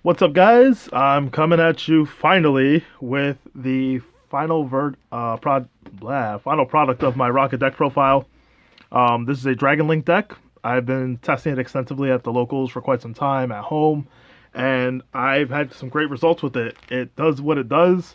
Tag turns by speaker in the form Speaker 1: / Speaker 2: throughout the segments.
Speaker 1: What's up, guys? I'm coming at you finally with the final product of my Rocket deck profile. This is a Dragon Link deck. I've been testing it extensively at the locals for quite some time at home, and I've had some great results with it. It does what it does,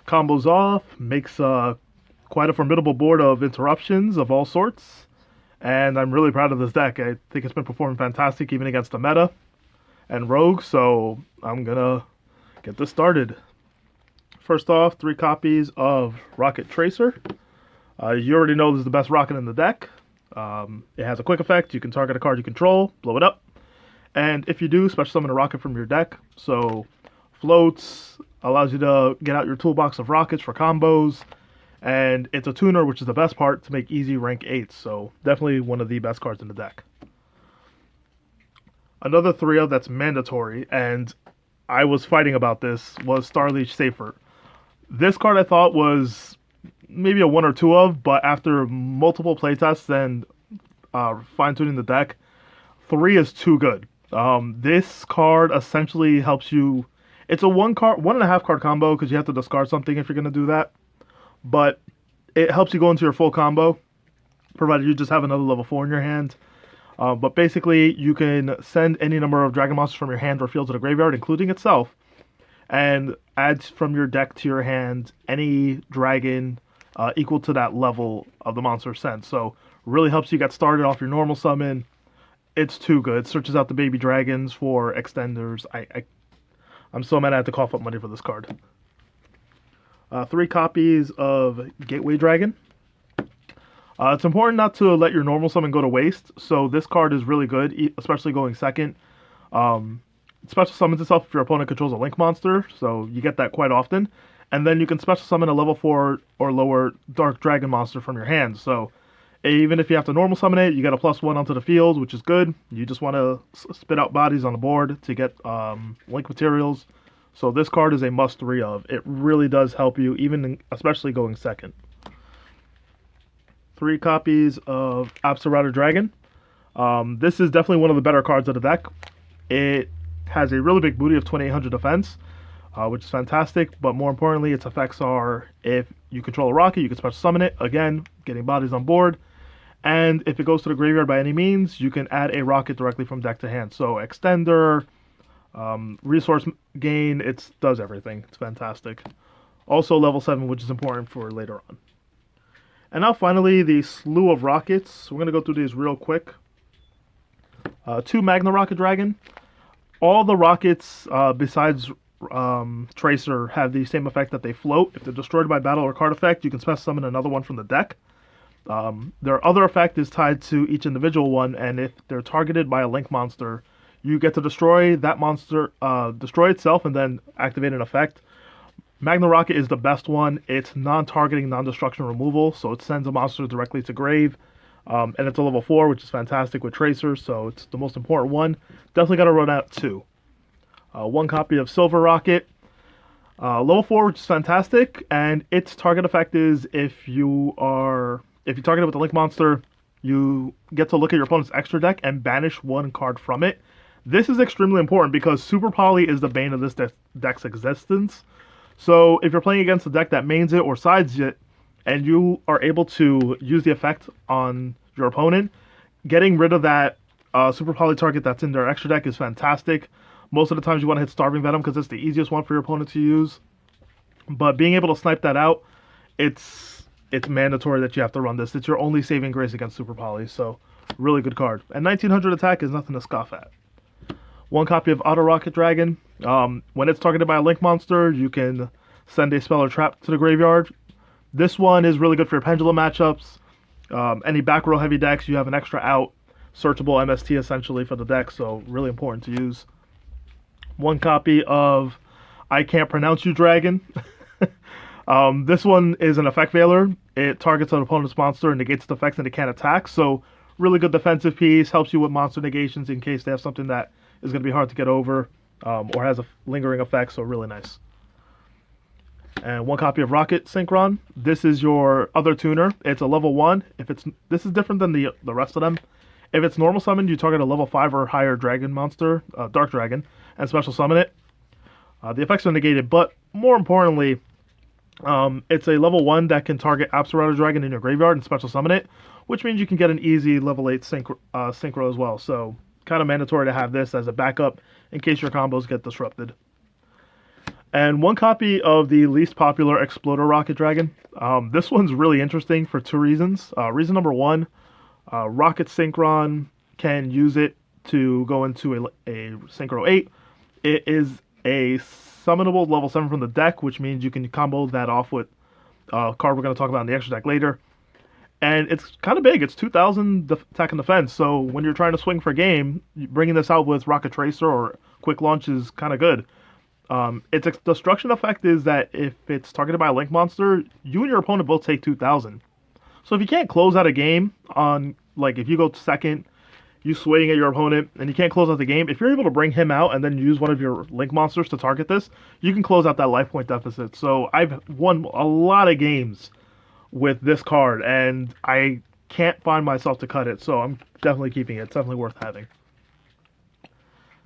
Speaker 1: combos off, makes quite a formidable board of interruptions of all sorts, and I'm really proud of this deck. I think it's been performing fantastic even against the meta and rogue, so I'm gonna get this started. First off, 3 copies of Rocket Tracer. You already know this is the best rocket in the deck. It has a quick effect. You can target a card you control, blow it up, and if you do, special summon a rocket from your deck. So floats allows you to get out your toolbox of rockets for combos, and it's a tuner, which is the best part to make easy rank 8s. So definitely one of the best cards in the deck. Another 3-of that's mandatory, and I was fighting about this, was Starliege Seyfert. This card I thought was maybe a 1 or 2 of, but after multiple playtests and fine-tuning the deck, 3 is too good. This card essentially helps you. It's a 1.5 card combo because you have to discard something if you're going to do that, but it helps you go into your full combo, provided you just have another level 4 in your hand. But basically, you can send any number of dragon monsters from your hand or field to the graveyard, including itself, and add from your deck to your hand any dragon equal to that level of the monster sent. So really helps you get started off your normal summon. It's too good. Searches out the baby dragons for extenders. I'm so mad I had to cough up money for this card. 3 copies of Gateway Dragon. It's important not to let your normal summon go to waste, so this card is really good, especially going second. Special summons itself if your opponent controls a Link monster, so you get that quite often. And then you can special summon a level 4 or lower Dark Dragon monster from your hand, so even if you have to normal summon it, you get a +1 onto the field, which is good. You just want to spit out bodies on the board to get Link materials. So this card is a must 3 of. It really does help you, especially going second. 3 copies of Absolute Dragon. This is definitely one of the better cards of the deck. It has a really big booty of 2800 defense, which is fantastic, but more importantly, its effects are if you control a rocket, you can special summon it, again, getting bodies on board, and if it goes to the graveyard by any means, you can add a rocket directly from deck to hand. So extender, resource gain, it does everything. It's fantastic. Also level 7, which is important for later on. And now finally, the slew of rockets. We're going to go through these real quick. 2 Magna Rocket Dragon. All the rockets, besides Tracer, have the same effect that they float. If they're destroyed by battle or card effect, you can special summon another one from the deck. Their other effect is tied to each individual one, and if they're targeted by a Link monster, you get to destroy that monster, destroy itself, and then activate an effect. Magna Rocket is the best one. It's non-targeting, non-destruction removal, so it sends a monster directly to grave. And it's a level 4, which is fantastic with Tracer, so it's the most important one. Definitely got to run out 2. 1 copy of Silver Rocket. Level 4, which is fantastic, and its target effect is if you target it with a Link monster, you get to look at your opponent's extra deck and banish 1 card from it. This is extremely important because Super Poly is the bane of this deck's existence. So if you're playing against a deck that mains it or sides it, and you are able to use the effect on your opponent, getting rid of that Super Poly target that's in their extra deck is fantastic. Most of the times you want to hit Starving Venom because it's the easiest one for your opponent to use. But being able to snipe that out, it's mandatory that you have to run this. It's your only saving grace against Super Poly, so really good card. And 1900 attack is nothing to scoff at. 1 copy of Auto Rocket Dragon. When it's targeted by a Link monster, you can send a spell or trap to the graveyard. This one is really good for your pendulum matchups. Any back row heavy decks, you have an extra out, searchable MST essentially for the deck, so really important to use. 1 copy of I Can't Pronounce You Dragon. This one is an effect veiler. It targets an opponent's monster and negates its effects and it can't attack, so really good defensive piece, helps you with monster negations in case they have something that is going to be hard to get over, or has a lingering effect, so really nice. And 1 copy of Rocket Synchron. This is your other tuner. It's a level 1. This is different than the rest of them. If it's normal summoned, you target a level 5 or higher dragon monster, Dark Dragon, and special summon it. The effects are negated, but more importantly, it's a level 1 that can target Absolute Dragon in your graveyard and special summon it, which means you can get an easy level 8 synchro as well. So kind of mandatory to have this as a backup in case your combos get disrupted. And one copy of the least popular Exploder Rokket Dragon. This one's really interesting for two reasons. Reason number one, Rocket Synchron can use it to go into a Synchro 8. It is a summonable level 7 from the deck, which means you can combo that off with a card we're going to talk about in the extra deck later. And it's kind of big. It's 2,000 attack and defense. So when you're trying to swing for game, bringing this out with Rocket Tracer or Quick Launch is kind of good. Its destruction effect is that if it's targeted by a Link monster, you and your opponent both take 2,000. So if you can't close out a game on, like, if you go second, you swing at your opponent, and you can't close out the game, if you're able to bring him out and then use one of your Link monsters to target this, you can close out that life point deficit. So I've won a lot of games with this card, and I can't find myself to cut it, so I'm definitely keeping it. It's definitely worth having.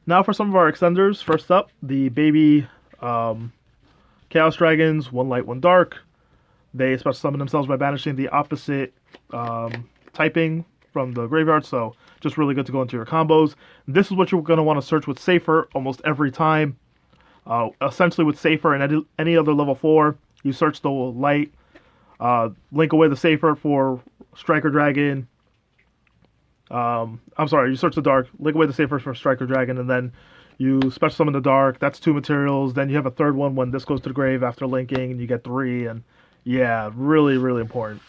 Speaker 1: Now for some of our extenders. First up, the baby Chaos Dragons, 1 light, 1 dark. They special summon themselves by banishing the opposite typing from the graveyard, so just really good to go into your combos. This is what you're going to want to search with Seyfert almost every time. Essentially with Seyfert and any other level 4, you search the light, link away the Seyfert for Striker Dragon. I'm sorry, you search the dark, link away the Seyfert for Striker Dragon, and then you special summon the dark. That's 2 materials. Then you have a third one when this goes to the grave after linking, and you get 3, and yeah, really, really important.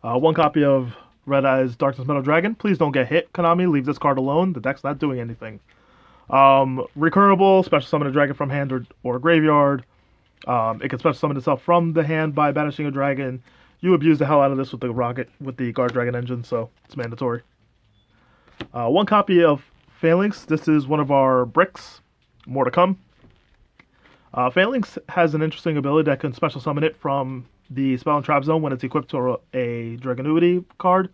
Speaker 1: 1 copy of Red Eyes Darkness Metal Dragon. Please don't get hit, Konami. Leave this card alone. The deck's not doing anything. Recurable, special summon a dragon from hand or graveyard. It can special summon itself from the hand by banishing a dragon. You abuse the hell out of this with the Guardragon engine, so it's mandatory. 1 copy of Phalanx. This is one of our bricks. More to come. Phalanx has an interesting ability that can special summon it from the Spell and Trap Zone when it's equipped to a Dragonuity card.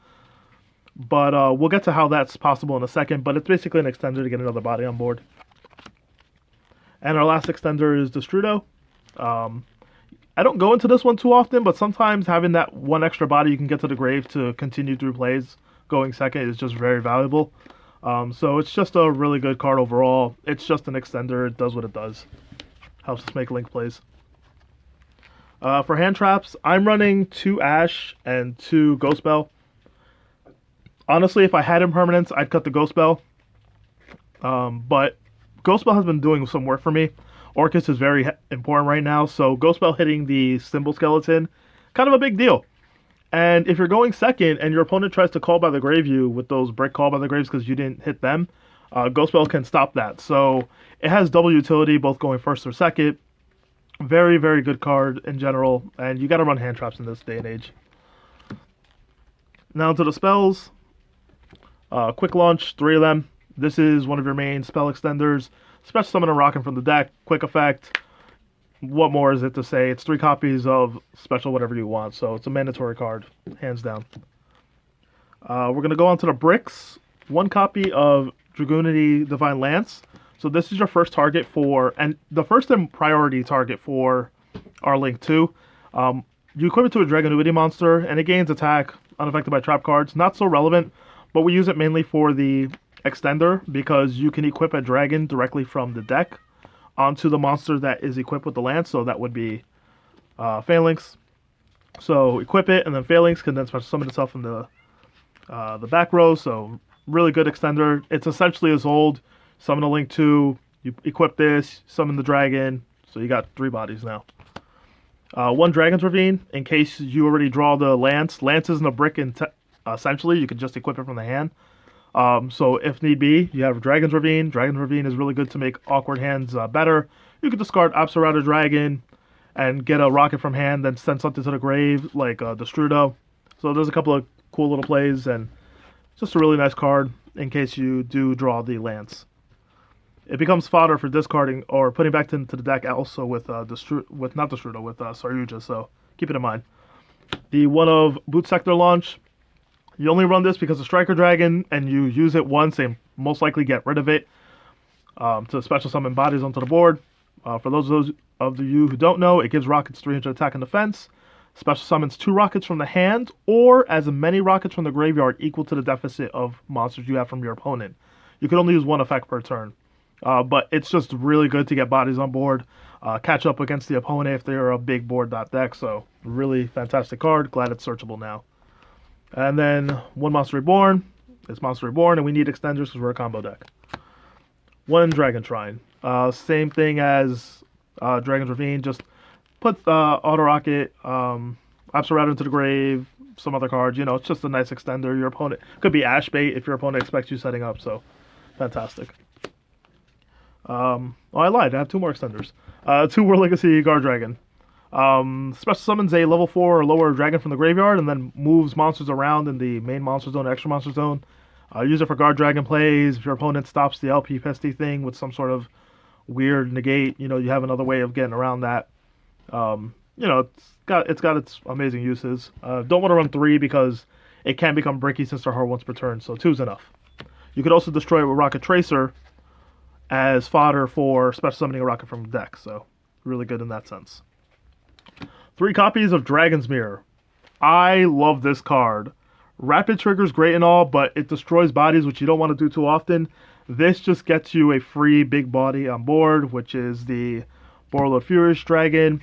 Speaker 1: But we'll get to how that's possible in a second, but it's basically an extender to get another body on board. And our last extender is Destrudo. I don't go into this one too often, but sometimes having that 1 extra body you can get to the grave to continue through plays going second is just very valuable. So it's just a really good card overall. It's just an extender. It does what it does. Helps us make link plays. For hand traps, I'm running 2 Ash and 2 Ghost Bell. Honestly, if I had impermanence, I'd cut the Ghost Bell. But Ghost Bell has been doing some work for me. Orcus is very important right now, so Ghost Bell hitting the Symbol Skeleton, kind of a big deal. And if you're going second and your opponent tries to call by the grave you with those brick call by the graves because you didn't hit them, Ghost Bell can stop that. So it has double utility, both going first or second. Very, very good card in general, and you got to run hand traps in this day and age. Now to the spells. Quick Launch, 3 of them. This is one of your main spell extenders. Special Summon and Rockin' from the deck. Quick effect. What more is it to say? It's 3 copies of special whatever you want, so it's a mandatory card, hands down. We're going to go on to the bricks. 1 copy of Dragoonity Divine Lance. So this is your first target for, and the first and priority target for our Link 2. You equip it to a Dragonuity monster, and it gains attack unaffected by trap cards. Not so relevant, but we use it mainly for the extender because you can equip a dragon directly from the deck onto the monster that is equipped with the lance, so that would be Phalanx. So equip it, and then Phalanx can then special summon itself in the back row, so really good extender. It's essentially as old. Summon a Link 2, you equip this, summon the dragon, so you got 3 bodies now. 1 Dragon's Ravine, in case you already draw the Lance. Lance isn't a brick, essentially, you can just equip it from the hand. So if need be, you have Dragon's Ravine. Dragon's Ravine is really good to make awkward hands better. You can discard Absolute Dragon and get a rocket from hand, then send something to the grave, like Destrudo. So there's a couple of cool little plays, and just a really nice card in case you do draw the Lance. It becomes fodder for discarding or putting back into the deck also with Saryuja, so keep it in mind. The 1 of Boot Sector Launch. You only run this because of Striker Dragon, and you use it once and most likely get rid of it. to special summon bodies onto the board. For those of you who don't know, it gives rockets 300 attack and defense. Special summons 2 rockets from the hand, or as many rockets from the graveyard equal to the deficit of monsters you have from your opponent. You can only use 1 effect per turn. But it's just really good to get bodies on board, catch up against the opponent if they're a big board deck. So really fantastic card. Glad it's searchable now. And then 1 Monster Reborn. It's Monster Reborn, and we need extenders because we're a combo deck. 1 Dragon Shrine. Same thing as Dragon's Ravine. Just put Auto Rocket, Obsolete into the grave, some other cards. You know, it's just a nice extender. Your opponent could be Ash Bait if your opponent expects you setting up. So fantastic. Oh, I lied. I have 2 more extenders. 2 World Legacy Guardragon. Special summons a level 4 or lower dragon from the graveyard and then moves monsters around in the main monster zone, extra monster zone. Use it for Guardragon plays. If your opponent stops the LP pesty thing with some sort of weird negate, you know, you have another way of getting around that. You know, it's got its amazing uses. Don't want to run 3 because it can become bricky since they're hard once per turn, so 2's enough. You could also destroy it with Rocket Tracer as fodder for special summoning a rocket from the deck, so really good in that sense. 3 copies of Dragon's Mirror. I love this card. Rapid trigger's great and all, but it destroys bodies, which you don't want to do too often. This just gets you a free big body on board, which is the Borreload Furious Dragon.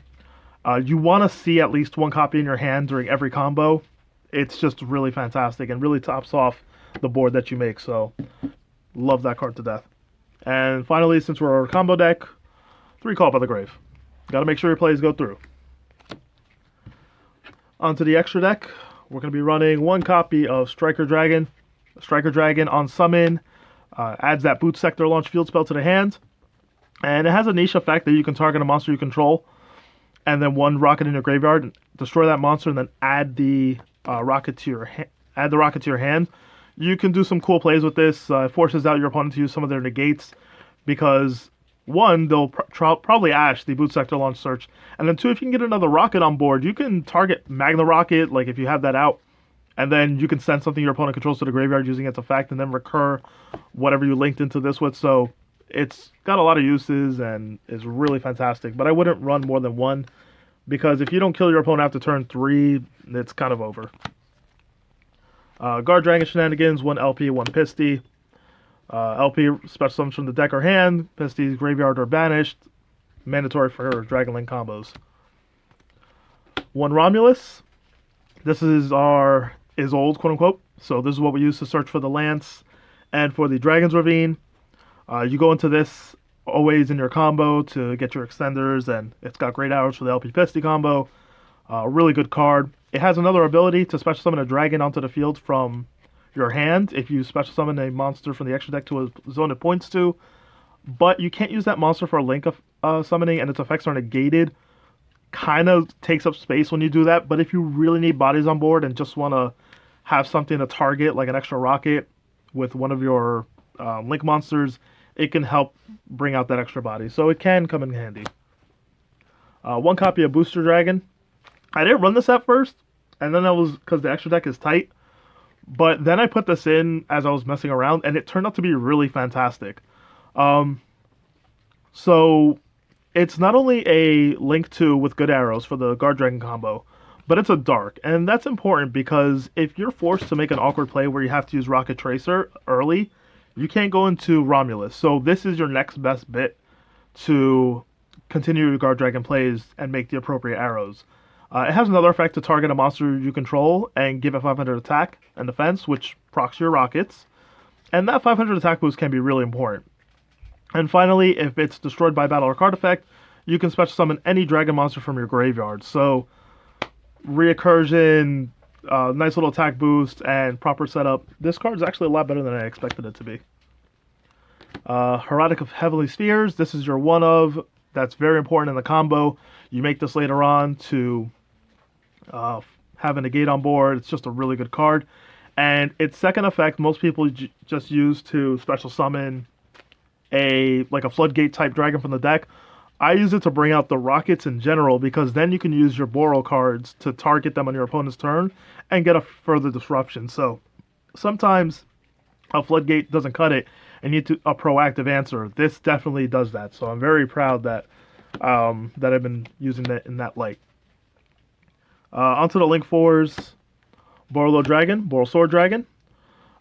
Speaker 1: You want to see at least 1 copy in your hand during every combo. It's just really fantastic and really tops off the board that you make, so love that card to death. And finally, since we're a combo deck, 3 Call by the Grave. Got to make sure your plays go through. Onto the extra deck, we're going to be running 1 copy of Striker Dragon. Striker Dragon on summon adds that Boot Sector launch field spell to the hand. And it has a niche effect that you can target a monster you control and then 1 rocket in your graveyard and destroy that monster and then add the rocket to your hand. You can do some cool plays with this. It forces out your opponent to use some of their negates because 1, they'll probably Ash the Boot Sector launch search, and then 2, if you can get another rocket on board, you can target Magna Rocket, like if you have that out, and then you can send something your opponent controls to the graveyard using its effect, and then recur whatever you linked into this with. So it's got a lot of uses and is really fantastic, but I wouldn't run more than 1 because if you don't kill your opponent after turn 3, it's kind of over. Guardragon Shenanigans, 1 LP, 1 Pisty. LP special summons from the deck or hand, Pisty's graveyard or banished, mandatory for Dragon Link combos. 1 Romulus. This is our old, quote unquote. So this is what we use to search for the Lance and for the Dragon's Ravine. You go into this always in your combo to get your extenders, and it's got great arrows for the LP Pisty combo. Really good card. It has another ability to special summon a dragon onto the field from your hand if you special summon a monster from the extra deck to a zone it points to, but you can't use that monster for a link of summoning, and its effects are negated. Kind of takes up space when you do that, but if you really need bodies on board and just want to have something to target, like an extra rocket with one of your link monsters, it can help bring out that extra body, so it can come in handy. 1 copy of Booster Dragon. I didn't run this at first, and then because the extra deck is tight. But then I put this in as I was messing around, and it turned out to be really fantastic. So it's not only a link 2 with good arrows for the Guardragon combo, but it's a dark. And that's important because if you're forced to make an awkward play where you have to use Rocket Tracer early, you can't go into Romulus. So this is your next best bit to continue your Guardragon plays and make the appropriate arrows. It has another effect to target a monster you control and give it 500 attack and defense, which procs your rockets. And that 500 attack boost can be really important. And finally, if it's destroyed by battle or card effect, you can special summon any dragon monster from your graveyard. So, reoccursion, nice little attack boost, and proper setup. This card is actually a lot better than I expected it to be. Herodic of Heavenly Spheres. This is your one of. That's very important in the combo. You make this later on to have a negate on board. It's just a really good card. And its second effect, most people just use to special summon a floodgate type dragon from the deck. I use it to bring out the rockets in general, because then you can use your Borrel cards to target them on your opponent's turn and get a further disruption. So sometimes a floodgate doesn't cut it, and need a proactive answer, this definitely does that. So I'm very proud that that I've been using that in that light. Onto the Link 4's Borreload Dragon, Borrelsword Dragon.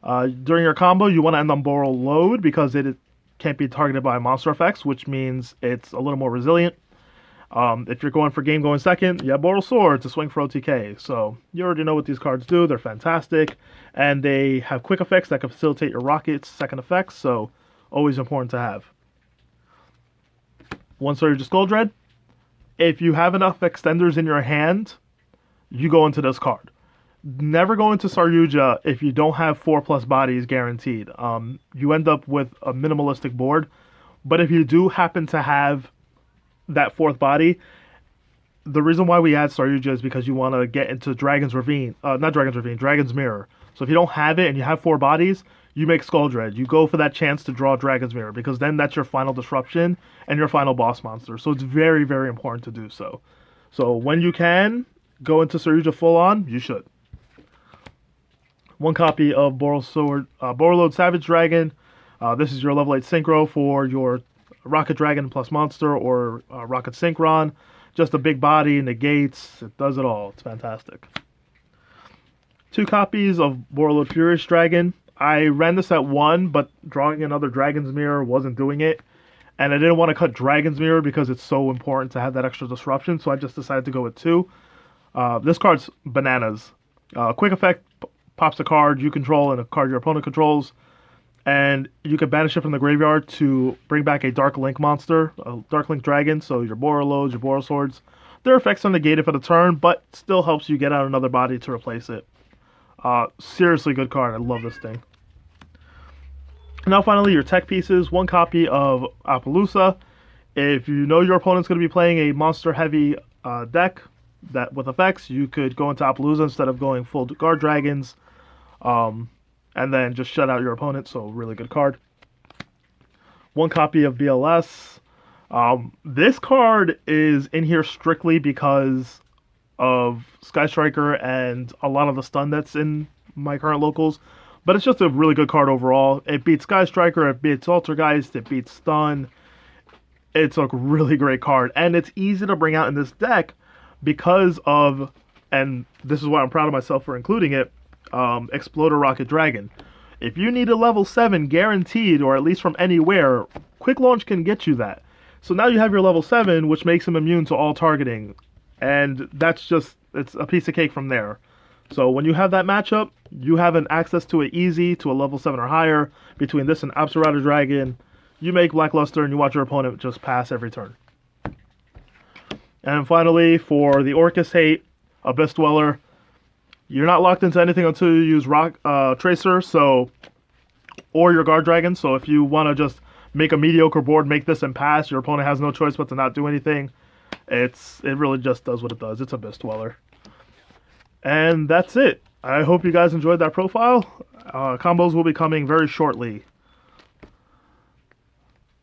Speaker 1: During your combo, you want to end on Borreload because it can't be targeted by monster effects, which means it's a little more resilient. If you're going for game going second, you have Borrelsword to swing for OTK. So you already know what these cards do. They're fantastic, and they have quick effects that can facilitate your rockets' second effects. So always important to have. One Starliege Seyfert. If you have enough extenders in your hand, you go into this card. Never go into Starliege if you don't have 4+ bodies guaranteed. You end up with a minimalistic board. But if you do happen to have that 4th body, the reason why we add Starliege is because you want to get into Dragon's Ravine. Not Dragon's Ravine, Dragon's Mirror. So if you don't have it and you have 4 bodies, you make Skuldred. You go for that chance to draw Dragon's Mirror because then that's your final disruption and your final boss monster. So it's very, very important to do so. So when you can go into Starliege full on, you should. One copy of Borreload Savage Dragon. This is your level 8 synchro for your Rokket Dragon plus monster or Rokket Synchron. Just a big body, negates, it does it all. It's fantastic. 2 copies of Borreload Furious Dragon. I ran this at 1, but drawing another Dragon's Mirror wasn't doing it. And I didn't want to cut Dragon's Mirror because it's so important to have that extra disruption, so I just decided to go with 2. This card's bananas. Quick effect, pops a card you control and a card your opponent controls. And you can banish it from the graveyard to bring back a Dark Link monster, a Dark Link Dragon, so your Borreloads, your Borrelswords. Their effects are negated for the turn, but still helps you get out another body to replace it. Seriously good card. I love this thing. Now finally, your tech pieces. 1 copy of Appaloosa. If you know your opponent's going to be playing a monster-heavy deck that with effects, you could go into Appaloosa instead of going full Guard Dragons. And then just shut out your opponent, so really good card. 1 copy of BLS. This card is in here strictly because of Sky Striker and a lot of the stun that's in my current locals. But it's just a really good card overall. It beats Sky Striker, it beats Altergeist, it beats stun. It's a really great card. And it's easy to bring out in this deck because of, and this is why I'm proud of myself for including it, Exploder Rokket Dragon. If you need a level 7 guaranteed, or at least from anywhere, Quick Launch can get you that. So now you have your level 7, which makes him immune to all targeting. And that's just, it's a piece of cake from there. So when you have that matchup, you have an access to it easy, to a level 7 or higher. Between this and Absolute Dragon, you make Blackluster and you watch your opponent just pass every turn. And finally, for the Orcus Hate, Abyss Dweller, you're not locked into anything until you use Tracer, or your Guardragon. So if you want to just make a mediocre board, make this and pass, your opponent has no choice but to not do anything. It really just does what it does. It's Abyss Dweller. And that's it. I hope you guys enjoyed that profile. Combos will be coming very shortly.